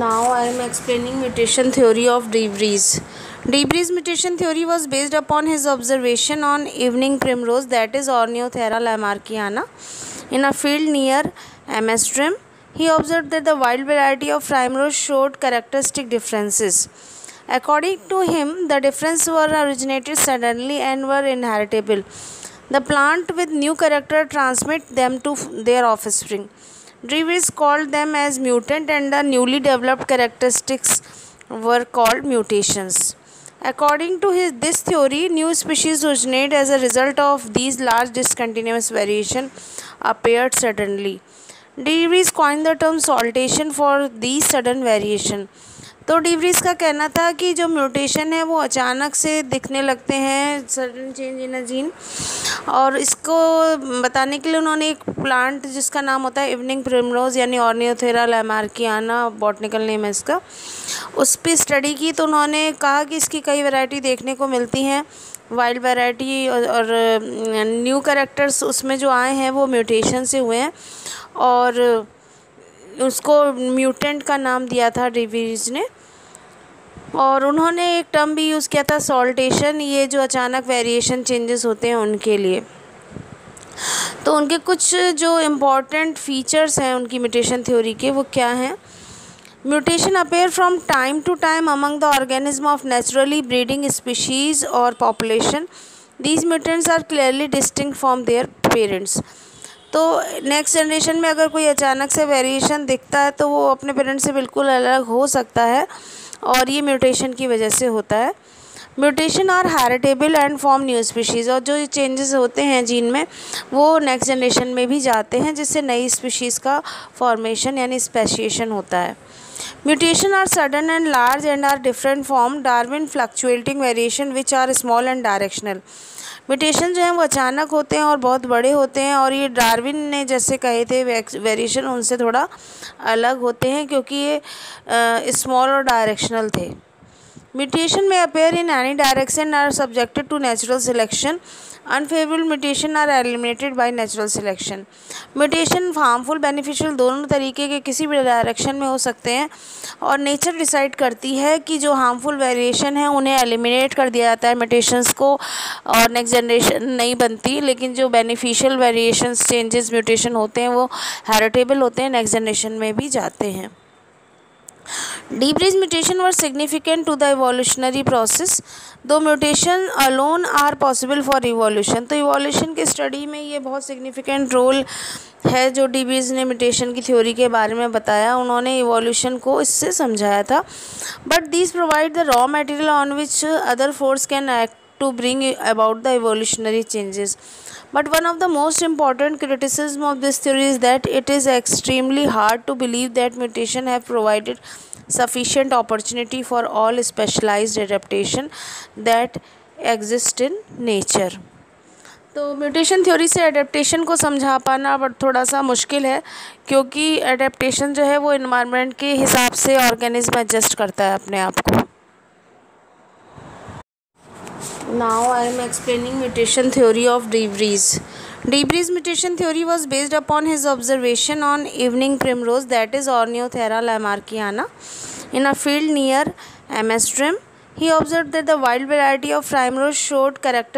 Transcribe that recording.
Now I am explaining mutation theory of De Vries. De Vries mutation theory was based upon his observation on evening primrose, that is Ornithera lamarckiana, in a field near Amsterdam. He observed that the wild variety of primrose showed characteristic differences. According to him, the differences were originated suddenly and were inheritable. The plant with new character transmit them to their offspring. De Vries called them as mutant, and the newly developed characteristics were called mutations. According to this theory, new species originate as a result of these large discontinuous variation appeared suddenly. De Vries coined the term saltation for these sudden variation. तो D Vries का कहना था कि जो mutation है वो अचानक से दिखने लगते हैं, sudden change in a gene, और इसको बताने के लिए उन्होंने एक प्लांट जिसका नाम होता है इवनिंग प्रिमरोज यानी ऑर्नियोथेरा लैमार्कियाना, बॉटनिकल नेम है इसका, उस पर स्टडी की। तो उन्होंने कहा कि इसकी कई वैरायटी देखने को मिलती हैं, वाइल्ड वैरायटी और न्यू कैरेक्टर्स उसमें जो आए हैं वो म्यूटेशन से हुए हैं, और उसको म्यूटेंट का नाम दिया था डी व्रीज ने। और उन्होंने एक टर्म भी यूज़ किया था सॉल्टेशन, ये जो अचानक वेरिएशन चेंजेस होते हैं उनके लिए। तो उनके कुछ जो इम्पॉर्टेंट फीचर्स हैं उनकी म्यूटेशन थ्योरी के, वो क्या हैं? Mutation appear from time to time among the organism of naturally breeding species और population. These mutants are clearly distinct from their parents. तो नेक्स्ट जनरेशन में अगर कोई अचानक से वेरिएशन दिखता है तो वो अपने पेरेंट्स से बिल्कुल अलग हो सकता है, और ये म्यूटेशन की वजह से होता है। Mutation are heritable and form new species, और जो चेंजेस होते हैं जीन में वो नेक्स्ट जनरेशन में भी जाते हैं, जिससे नई स्पीशीज़ का फॉर्मेशन यानी स्पेशिएशन होता है। Mutation are sudden and large and are different form Darwin fluctuating variation which are small and directional. Mutation जो हैं वो अचानक होते हैं और बहुत बड़े होते हैं, और ये डार्विन ने जैसे कहे थे वेरिएशन उनसे थोड़ा अलग होते हैं क्योंकि ये स्मॉल और डायरेक्शनल थे। म्यूटेशन में appear in any direction are subjected to natural selection. Unfavourable mutation are eliminated by natural selection. Mutation harmful beneficial दोनों तरीके के किसी भी डायरेक्शन में हो सकते हैं, और नेचर डिसाइड करती है कि जो हार्मफुल वेरिएशन है उन्हें एलिमिनेट कर दिया जाता है म्यूटेशंस को, और नेक्स्ट जनरेशन नहीं बनती। लेकिन जो बेनिफिशियल वेरिएशंस चेंजेस म्यूटेशन होते हैं वो हेरिटेबल होते हैं, नेक्स्ट जनरेशन में भी जाते हैं। De Vries mutation were significant to the evolutionary process, though mutation alone are possible for evolution। तो evolution के स्टडी में ये बहुत significant रोल है जो De Vries ने म्यूटेशन की थ्योरी के बारे में बताया। उन्होंने evolution को इससे समझाया था, but these provide the raw material on which other force can act to bring about the evolutionary changes। But one of the most important criticism of this theory is that it is extremely hard to believe that mutation have provided sufficient opportunity for all specialized adaptation that exist in nature। तो mutation theory से adaptation को समझा पाना थोड़ा सा मुश्किल है, क्योंकि एडेप्टेशन जो है वो इन्वायरमेंट के हिसाब से ऑर्गेनिज्म एडजस्ट करता है अपने आप को। Now I am explaining mutation theory of De Vries. De Vries mutation theory was based upon his observation on evening primrose, that is Ornithera lamarckiana, in a field near Amsterdam. He observed that the wild variety of primrose showed character